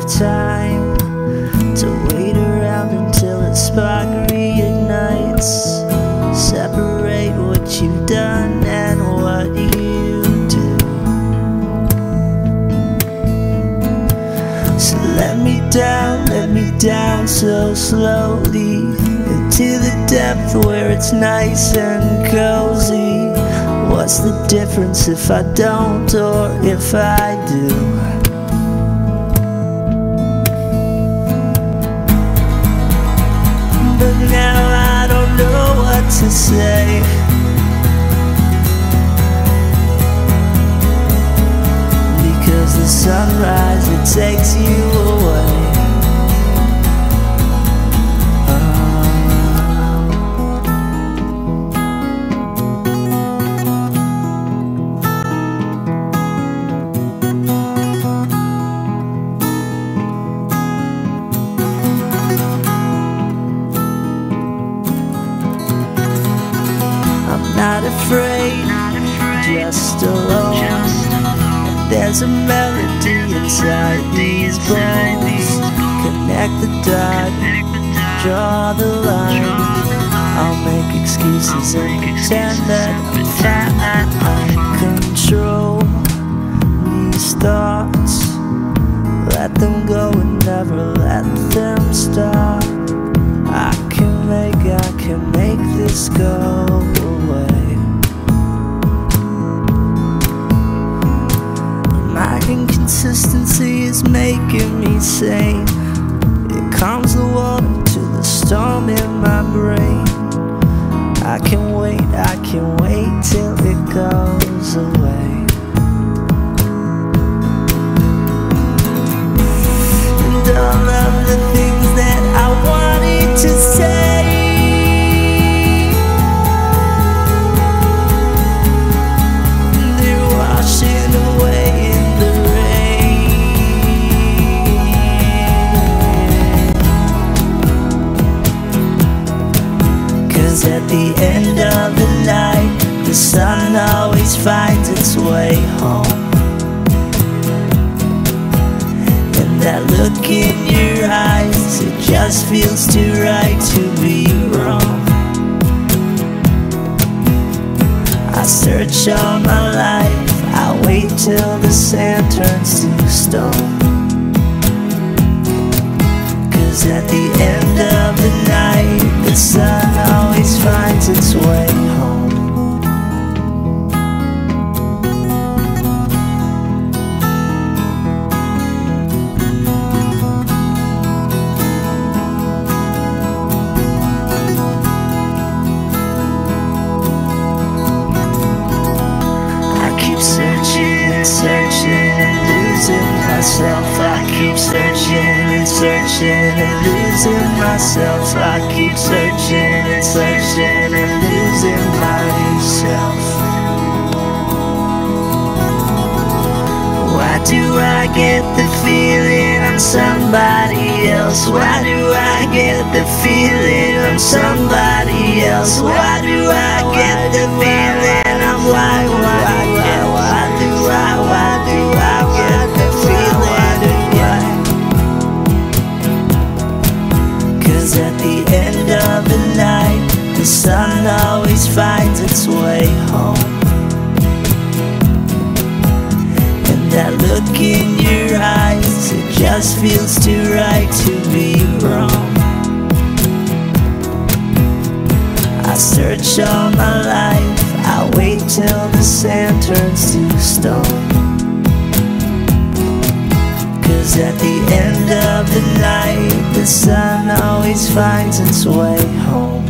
time to wait around until the spark reignites. Separate what you've done and what you do. So let me down so slowly into the depth where it's nice and cozy. What's the difference if I don't or if I do? But now I don't know what to say. Because the sunrise, it takes you away. Not afraid, just alone. There's a melody inside these bones. Connect the dot, draw the line. I'll make excuses and pretend that I'm fine. Control these thoughts, let them go and never let them stop. I can make this go away. My inconsistency is making me sane. It calms the water to the storm in my brain. I can wait till it goes away. And all of the things that I wanted to say, at the end of the night, the sun always finds its way home. And that look in your eyes, it just feels too right to be wrong. I search all my life, I wait till the sand turns to stone. Cause at the end of the night, the sun always finds its way home. I keep searching and searching and losing myself. I keep searching and searching and losing myself. I keep searching and searching and losing myself. Why do I get the feeling I'm somebody else? Why do I get the feeling I'm somebody else? Why do I get the feeling I'm why do I get the feeling? Cause at the end of the night, the sun always finds its way home. And that look in your eyes, it just feels too right to be wrong. I search all my life, I wait till the sand turns to stone. Cause at the end of the night, the sun always finds its way home.